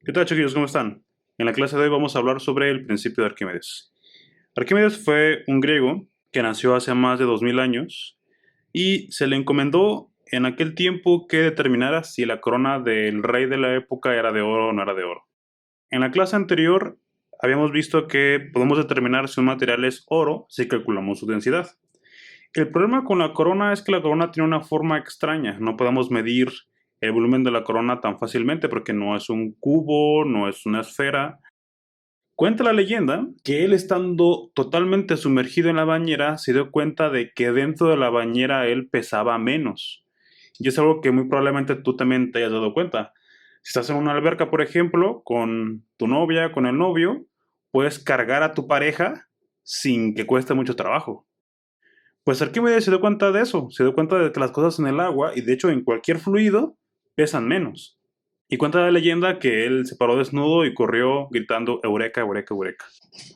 ¿Qué tal, chiquillos? ¿Cómo están? En la clase de hoy vamos a hablar sobre el principio de Arquímedes. Arquímedes fue un griego que nació hace más de 2000 años y se le encomendó en aquel tiempo que determinara si la corona del rey de la época era de oro o no era de oro. En la clase anterior habíamos visto que podemos determinar si un material es oro si calculamos su densidad. El problema con la corona es que la corona tiene una forma extraña. No podemos medir el volumen de la corona tan fácilmente porque no es un cubo, no es una esfera. Cuenta la leyenda que él, estando totalmente sumergido en la bañera, se dio cuenta de que dentro de la bañera él pesaba menos. Y es algo que muy probablemente tú también te hayas dado cuenta. Si estás en una alberca, por ejemplo, con tu novia, con el novio, puedes cargar a tu pareja sin que cueste mucho trabajo. Pues Arquímedes se dio cuenta de eso, se dio cuenta de que las cosas en el agua, y de hecho en cualquier fluido, pesan menos. Y cuenta la leyenda que él se paró desnudo y corrió gritando Eureka, Eureka, Eureka.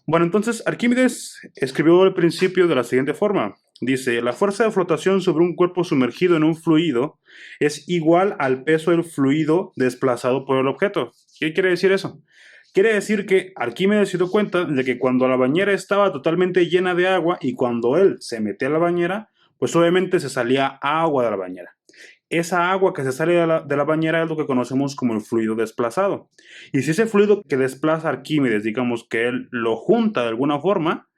Bueno, entonces Arquímedes escribió el principio de la siguiente forma. Dice, la fuerza de flotación sobre un cuerpo sumergido en un fluido es igual al peso del fluido desplazado por el objeto. ¿Qué quiere decir eso? Quiere decir que Arquímedes se dio cuenta de que cuando la bañera estaba totalmente llena de agua y cuando él se metía a la bañera, pues obviamente se salía agua de la bañera. Esa agua que se sale de la bañera es lo que conocemos como el fluido desplazado. Y si ese fluido que desplaza Arquímedes, digamos que él lo junta de alguna forma,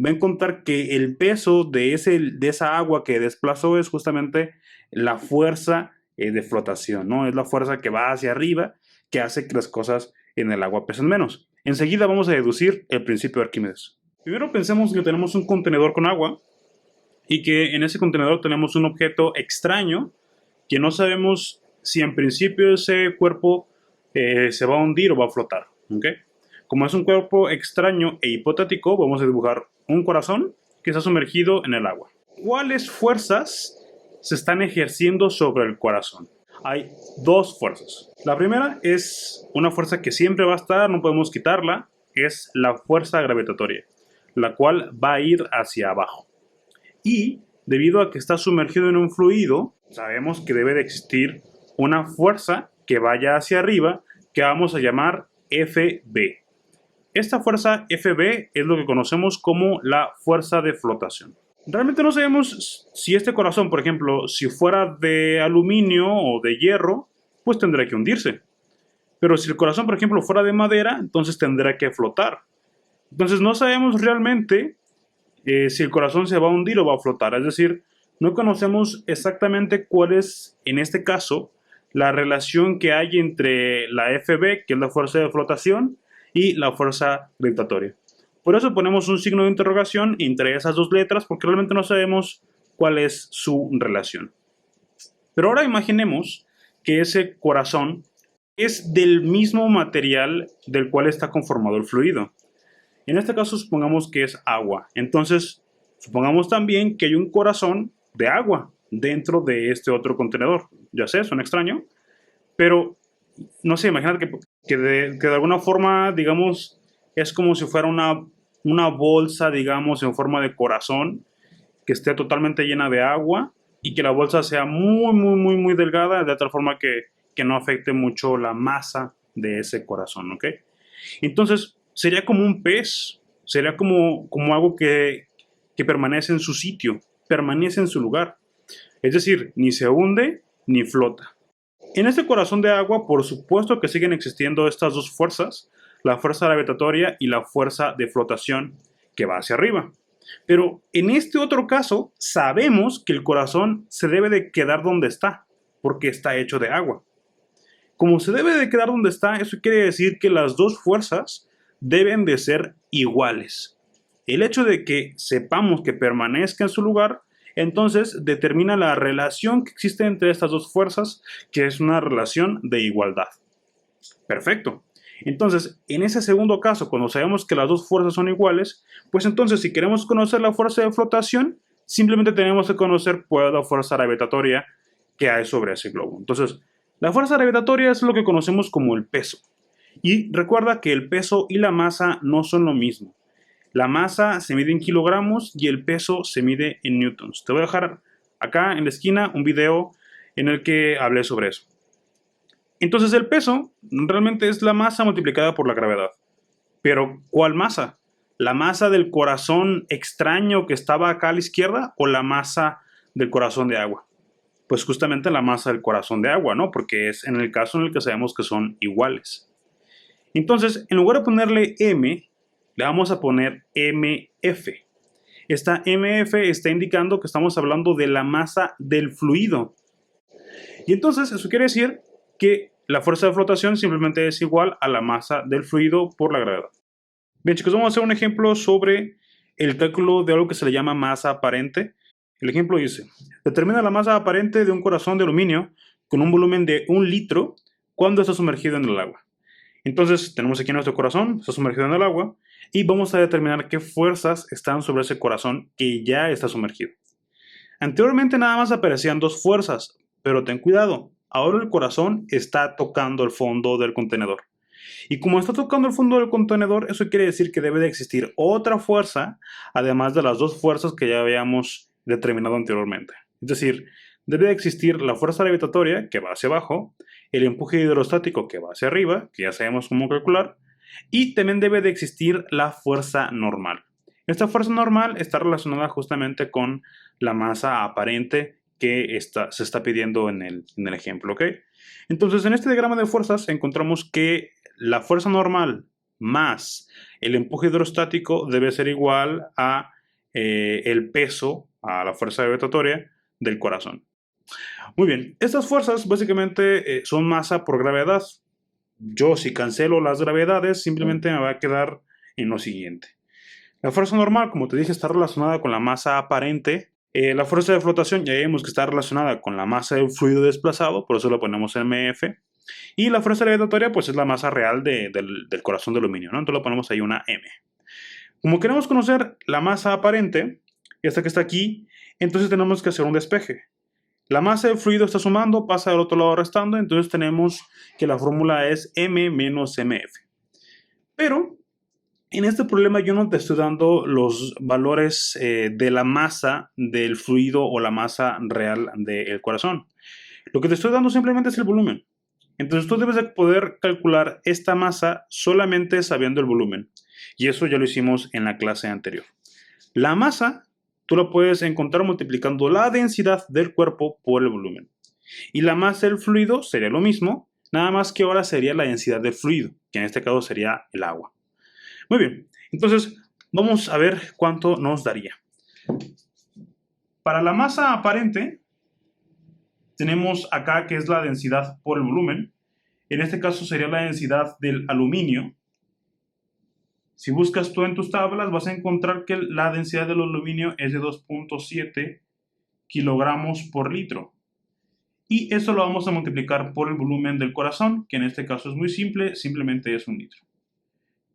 va a encontrar que el peso de esa agua que desplazó es justamente la fuerza de flotación, ¿no? Es la fuerza que va hacia arriba que hace que las cosas en el agua pesen menos. Enseguida vamos a deducir el principio de Arquímedes. Primero pensemos que tenemos un contenedor con agua y que en ese contenedor tenemos un objeto extraño que no sabemos si en principio ese cuerpo se va a hundir o va a flotar. ¿Okay? Como es un cuerpo extraño e hipotético, vamos a dibujar un corazón que está sumergido en el agua. ¿Cuáles fuerzas se están ejerciendo sobre el corazón? Hay dos fuerzas. La primera es una fuerza que siempre va a estar, no podemos quitarla, es la fuerza gravitatoria, la cual va a ir hacia abajo. Y debido a que está sumergido en un fluido, sabemos que debe de existir una fuerza que vaya hacia arriba que vamos a llamar FB. Esta fuerza FB es lo que conocemos como la fuerza de flotación. Realmente no sabemos si este corazón, por ejemplo, si fuera de aluminio o de hierro, pues tendría que hundirse. Pero si el corazón, por ejemplo, fuera de madera, entonces tendrá que flotar. Entonces no sabemos realmente si el corazón se va a hundir o va a flotar. Es decir, no conocemos exactamente cuál es, en este caso, la relación que hay entre la FB, que es la fuerza de flotación, y la fuerza gravitatoria. Por eso ponemos un signo de interrogación entre esas dos letras, porque realmente no sabemos cuál es su relación. Pero ahora imaginemos que ese corazón es del mismo material del cual está conformado el fluido. En este caso supongamos que es agua. Entonces, supongamos también que hay un corazón de agua dentro de este otro contenedor. Ya sé, suena extraño, pero no sé, imagínate que de alguna forma, digamos, es como si fuera una bolsa, digamos, en forma de corazón, que esté totalmente llena de agua y que la bolsa sea muy, muy, muy, muy delgada, de tal forma que no afecte mucho la masa de ese corazón, ¿ok? Entonces, sería como un pez, sería como algo que permanece en su sitio, permanece en su lugar. Es decir, ni se hunde ni flota. En este corazón de agua, por supuesto que siguen existiendo estas dos fuerzas, la fuerza gravitatoria y la fuerza de flotación que va hacia arriba. Pero en este otro caso, sabemos que el corazón se debe de quedar donde está, porque está hecho de agua. Como se debe de quedar donde está, eso quiere decir que las dos fuerzas deben de ser iguales. El hecho de que sepamos que permanezca en su lugar, entonces determina la relación que existe entre estas dos fuerzas, que es una relación de igualdad. Perfecto. Entonces, en ese segundo caso, cuando sabemos que las dos fuerzas son iguales, pues entonces si queremos conocer la fuerza de flotación, simplemente tenemos que conocer pues, la fuerza gravitatoria que hay sobre ese globo. Entonces, la fuerza gravitatoria es lo que conocemos como el peso. Y recuerda que el peso y la masa no son lo mismo. La masa se mide en kilogramos y el peso se mide en newtons. Te voy a dejar acá en la esquina un video en el que hablé sobre eso. Entonces el peso realmente es la masa multiplicada por la gravedad. Pero ¿cuál masa? ¿La masa del corazón extraño que estaba acá a la izquierda o la masa del corazón de agua? Pues justamente la masa del corazón de agua, ¿no? Porque es en el caso en el que sabemos que son iguales. Entonces, en lugar de ponerle M, le vamos a poner MF. Esta MF está indicando que estamos hablando de la masa del fluido. Y entonces eso quiere decir que la fuerza de flotación simplemente es igual a la masa del fluido por la gravedad. Bien, chicos, vamos a hacer un ejemplo sobre el cálculo de algo que se le llama masa aparente. El ejemplo dice, determina la masa aparente de un corazón de aluminio con un volumen de 1 litro cuando está sumergido en el agua. Entonces, tenemos aquí nuestro corazón, está sumergido en el agua, y vamos a determinar qué fuerzas están sobre ese corazón que ya está sumergido. Anteriormente nada más aparecían dos fuerzas, pero ten cuidado, ahora el corazón está tocando el fondo del contenedor. Y como está tocando el fondo del contenedor, eso quiere decir que debe de existir otra fuerza, además de las dos fuerzas que ya habíamos determinado anteriormente. Es decir, debe de existir la fuerza gravitatoria, que va hacia abajo, el empuje hidrostático, que va hacia arriba, que ya sabemos cómo calcular, y también debe de existir la fuerza normal. Esta fuerza normal está relacionada justamente con la masa aparente que se está pidiendo en el ejemplo, ¿ok? Entonces, en este diagrama de fuerzas encontramos que la fuerza normal más el empuje hidrostático debe ser igual a el peso, a la fuerza gravitatoria del corazón. Muy bien, estas fuerzas básicamente son masa por gravedad. Yo, si cancelo las gravedades, simplemente me va a quedar en lo siguiente. La fuerza normal, como te dije, está relacionada con la masa aparente. La fuerza de flotación ya vimos que está relacionada con la masa del fluido desplazado, por eso lo ponemos MF. Y la fuerza gravitatoria, pues es la masa real del corazón de aluminio, ¿no? Entonces lo ponemos ahí una M. Como queremos conocer la masa aparente, esta que está aquí, entonces tenemos que hacer un despeje. La masa del fluido está sumando, pasa del otro lado restando, entonces tenemos que la fórmula es M menos MF. Pero en este problema yo no te estoy dando los valores de la masa del fluido o la masa real del corazón. Lo que te estoy dando simplemente es el volumen. Entonces tú debes de poder calcular esta masa solamente sabiendo el volumen. Y eso ya lo hicimos en la clase anterior. La masa tú la puedes encontrar multiplicando la densidad del cuerpo por el volumen. Y la masa del fluido sería lo mismo, nada más que ahora sería la densidad del fluido, que en este caso sería el agua. Muy bien, entonces vamos a ver cuánto nos daría. Para la masa aparente, tenemos acá que es la densidad por el volumen. En este caso sería la densidad del aluminio. Si buscas tú en tus tablas, vas a encontrar que la densidad del aluminio es de 2.7 kilogramos por litro. Y eso lo vamos a multiplicar por el volumen del corazón, que en este caso es muy simple, simplemente es 1 litro.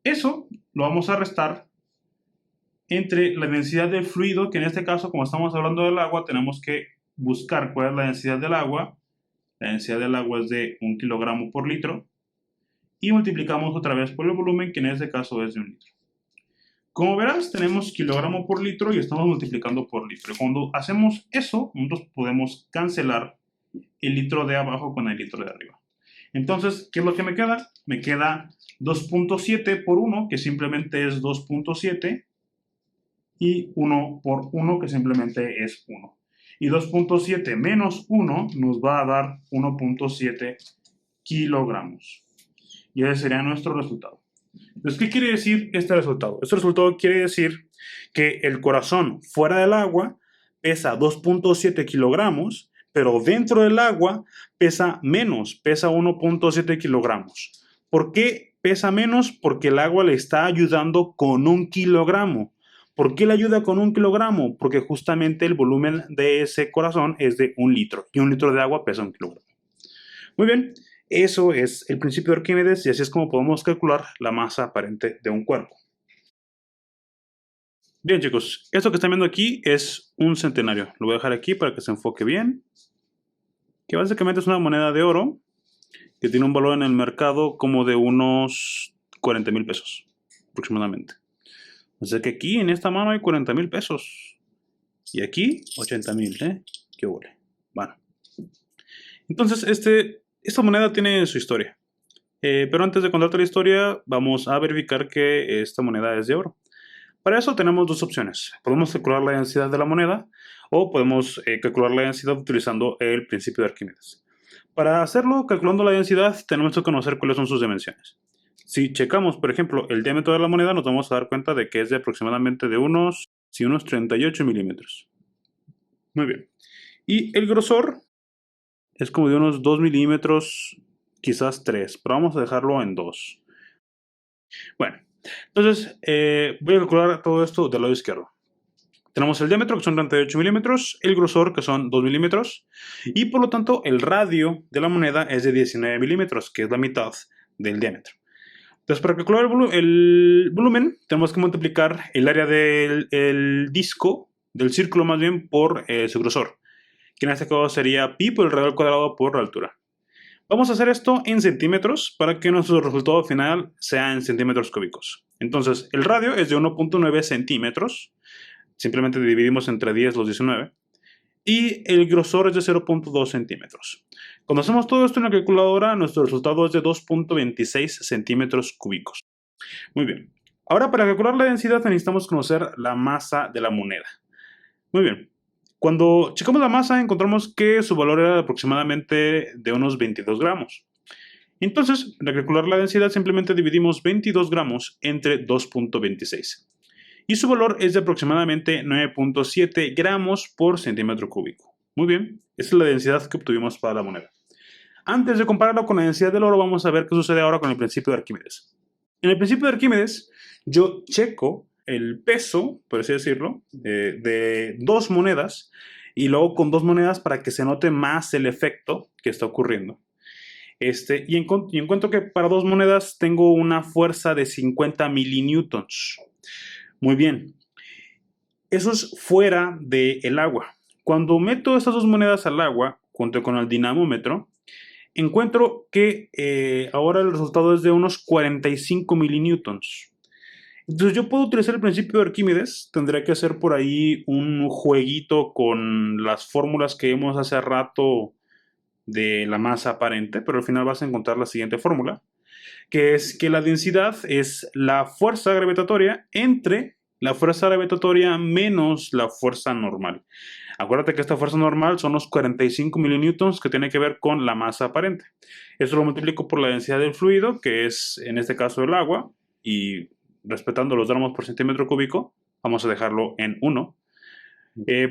Eso lo vamos a restar entre la densidad del fluido, que en este caso, como estamos hablando del agua, tenemos que buscar cuál es la densidad del agua. La densidad del agua es de 1 kilogramo por litro. Y multiplicamos otra vez por el volumen, que en este caso es de 1 litro. Como verás, tenemos kilogramo por litro y estamos multiplicando por litro. Cuando hacemos eso, nosotros podemos cancelar el litro de abajo con el litro de arriba. Entonces, ¿qué es lo que me queda? Me queda 2.7 por 1, que simplemente es 2.7, y 1 por 1, que simplemente es 1. Y 2.7 menos 1 nos va a dar 1.7 kilogramos. Y ese sería nuestro resultado. Entonces, ¿qué quiere decir este resultado? Este resultado quiere decir que el corazón fuera del agua pesa 2.7 kilogramos, pero dentro del agua pesa menos, pesa 1.7 kilogramos. ¿Por qué pesa menos? Porque el agua le está ayudando con 1 kilogramo. ¿Por qué le ayuda con 1 kilogramo? Porque justamente el volumen de ese corazón es de 1 litro y 1 litro de agua pesa 1 kilogramo. Muy bien, eso es el principio de Arquímedes y así es como podemos calcular la masa aparente de un cuerpo. Bien, chicos, esto que están viendo aquí es un centenario. Lo voy a dejar aquí para que se enfoque bien. Que básicamente es una moneda de oro que tiene un valor en el mercado como de unos 40,000 pesos aproximadamente. O sea que aquí en esta mano hay 40,000 pesos. Y aquí 80,000, ¿eh? Qué huele. Bueno. Entonces, este esta moneda tiene su historia. Pero antes de contarte la historia, vamos a verificar que esta moneda es de oro. Para eso tenemos dos opciones. Podemos calcular la densidad de la moneda o podemos calcular la densidad utilizando el principio de Arquímedes. Para hacerlo, calculando la densidad, tenemos que conocer cuáles son sus dimensiones. Si checamos, por ejemplo, el diámetro de la moneda, nos vamos a dar cuenta de que es de aproximadamente de unos 38 milímetros. Muy bien. Y el grosor es como de unos 2 milímetros, quizás 3, pero vamos a dejarlo en 2. Bueno, entonces voy a calcular todo esto del lado izquierdo. Tenemos el diámetro, que son 38 milímetros, el grosor, que son 2 milímetros, y por lo tanto el radio de la moneda es de 19 milímetros, que es la mitad del diámetro. Entonces, para calcular el volumen, tenemos que multiplicar el área del disco, del círculo más bien, por su grosor, que en este caso sería pi por el radio al cuadrado por la altura. Vamos a hacer esto en centímetros para que nuestro resultado final sea en centímetros cúbicos. Entonces, el radio es de 1.9 centímetros. Simplemente dividimos entre 10 los 19. Y el grosor es de 0.2 centímetros. Cuando hacemos todo esto en la calculadora, nuestro resultado es de 2.26 centímetros cúbicos. Muy bien. Ahora, para calcular la densidad necesitamos conocer la masa de la moneda. Muy bien. Cuando checamos la masa, encontramos que su valor era aproximadamente de unos 22 gramos. Entonces, para calcular la densidad, simplemente dividimos 22 gramos entre 2.26. Y su valor es de aproximadamente 9.7 gramos por centímetro cúbico. Muy bien, esta es la densidad que obtuvimos para la moneda. Antes de compararlo con la densidad del oro, vamos a ver qué sucede ahora con el principio de Arquímedes. En el principio de Arquímedes, yo checo el peso, por así decirlo, de dos monedas y luego con dos monedas para que se note más el efecto que está ocurriendo. Y encuentro que para dos monedas tengo una fuerza de 50 milinewtons. Muy bien. Eso es fuera del agua. Cuando meto estas dos monedas al agua, junto con el dinamómetro, encuentro que ahora el resultado es de unos 45 milinewtons. Entonces yo puedo utilizar el principio de Arquímedes, tendré que hacer por ahí un jueguito con las fórmulas que vimos hace rato de la masa aparente, pero al final vas a encontrar la siguiente fórmula, que es que la densidad es la fuerza gravitatoria entre la fuerza gravitatoria menos la fuerza normal. Acuérdate que esta fuerza normal son los 45 milinewtons que tiene que ver con la masa aparente. Eso lo multiplico por la densidad del fluido, que es en este caso el agua, y respetando los gramos por centímetro cúbico, vamos a dejarlo en 1.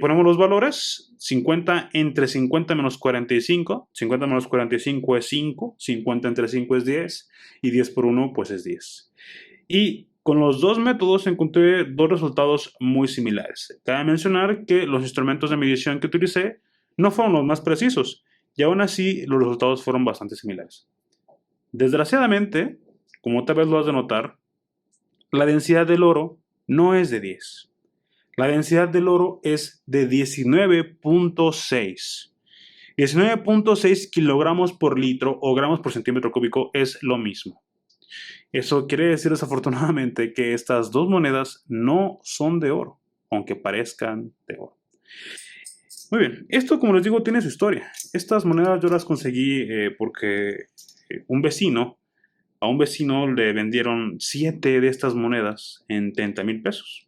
Ponemos los valores, 50 entre 50 menos 45, 50 menos 45 es 5, 50 entre 5 es 10, y 10 por 1 pues es 10. Y con los dos métodos encontré dos resultados muy similares. Cabe mencionar que los instrumentos de medición que utilicé no fueron los más precisos, y aún así los resultados fueron bastante similares. Desgraciadamente, como tal vez lo has de notar, la densidad del oro no es de 10. La densidad del oro es de 19.6. 19.6 kilogramos por litro o gramos por centímetro cúbico es lo mismo. Eso quiere decir desafortunadamente que estas dos monedas no son de oro, aunque parezcan de oro. Muy bien, esto como les digo tiene su historia. Estas monedas yo las conseguí porque a un vecino le vendieron 7 de estas monedas en 30,000 pesos.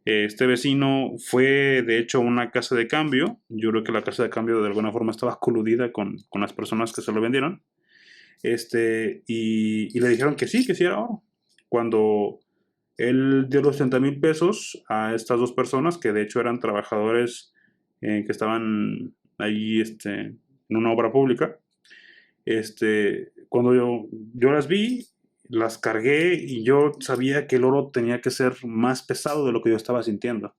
Este vecino fue de hecho a una casa de cambio. Yo creo que la casa de cambio de alguna forma estaba coludida con las personas que se lo vendieron. Y le dijeron que sí era oro. Cuando él dio los 30,000 pesos a estas dos personas, que de hecho eran trabajadores que estaban ahí en una obra pública, cuando yo las vi, las cargué y yo sabía que el oro tenía que ser más pesado de lo que yo estaba sintiendo.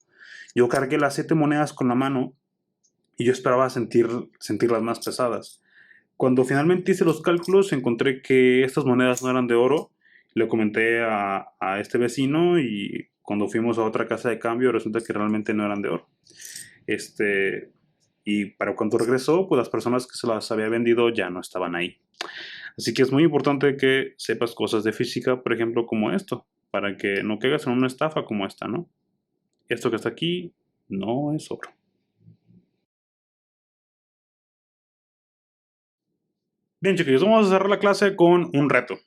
Yo cargué las 7 monedas con la mano y yo esperaba sentirlas más pesadas. Cuando finalmente hice los cálculos, encontré que estas monedas no eran de oro. Le comenté a este vecino y cuando fuimos a otra casa de cambio resulta que realmente no eran de oro. Y para cuando regresó, pues las personas que se las había vendido ya no estaban ahí. Así que es muy importante que sepas cosas de física, por ejemplo, como esto, para que no caigas en una estafa como esta, ¿no? Esto que está aquí no es oro. Bien, chicos, vamos a cerrar la clase con un reto.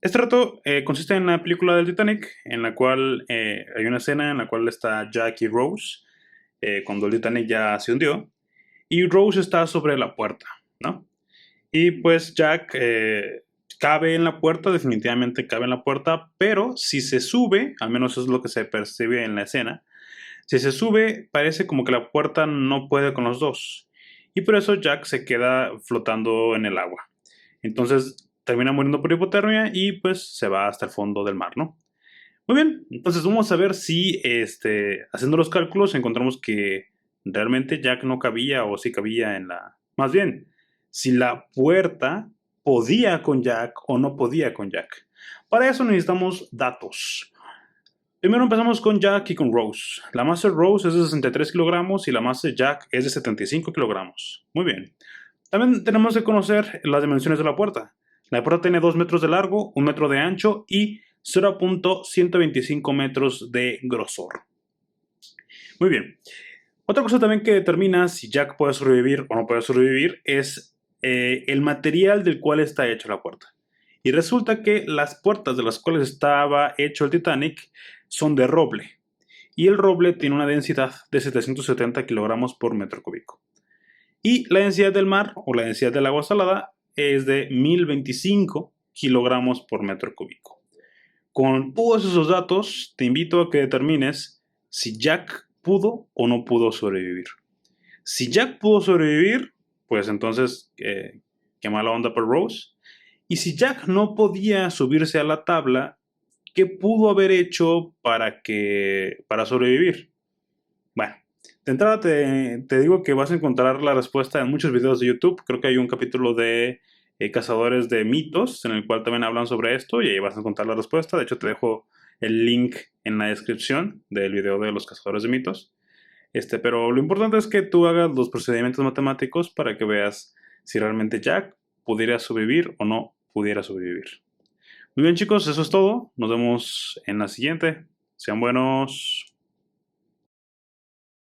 Este reto consiste en la película del Titanic, en la cual hay una escena en la cual está Jack y Rose, cuando el Titanic ya se hundió, y Rose está sobre la puerta, ¿no? Y pues Jack cabe en la puerta, definitivamente cabe en la puerta, pero si se sube, al menos eso es lo que se percibe en la escena, si se sube parece como que la puerta no puede con los dos, y por eso Jack se queda flotando en el agua. Entonces termina muriendo por hipotermia y pues se va hasta el fondo del mar, ¿no? Muy bien, entonces vamos a ver si haciendo los cálculos encontramos que realmente Jack no cabía o sí cabía en la... Más bien, si la puerta podía con Jack o no podía con Jack. Para eso necesitamos datos. Primero empezamos con Jack y con Rose. La masa de Rose es de 63 kilogramos y la masa de Jack es de 75 kilogramos. Muy bien. También tenemos que conocer las dimensiones de la puerta. La puerta tiene 2 metros de largo, 1 metro de ancho y 0.125 metros de grosor. Muy bien. Otra cosa también que determina si Jack puede sobrevivir o no puede sobrevivir es el material del cual está hecha la puerta. Y resulta que las puertas de las cuales estaba hecho el Titanic son de roble. Y el roble tiene una densidad de 770 kilogramos por metro cúbico. Y la densidad del mar o la densidad del agua salada es de 1025 kilogramos por metro cúbico. Con todos esos datos, te invito a que determines si Jack pudo o no pudo sobrevivir. Si Jack pudo sobrevivir, pues entonces, qué mala onda por Rose. Y si Jack no podía subirse a la tabla, ¿qué pudo haber hecho para sobrevivir? Bueno, de entrada te digo que vas a encontrar la respuesta en muchos videos de YouTube. Creo que hay un capítulo de Cazadores de Mitos en el cual también hablan sobre esto y ahí vas a encontrar la respuesta. De hecho, te dejo el link en la descripción del video de los Cazadores de Mitos. Pero lo importante es que tú hagas los procedimientos matemáticos para que veas si realmente Jack pudiera sobrevivir o no pudiera sobrevivir. Muy bien, chicos, eso es todo. Nos vemos en la siguiente. Sean buenos.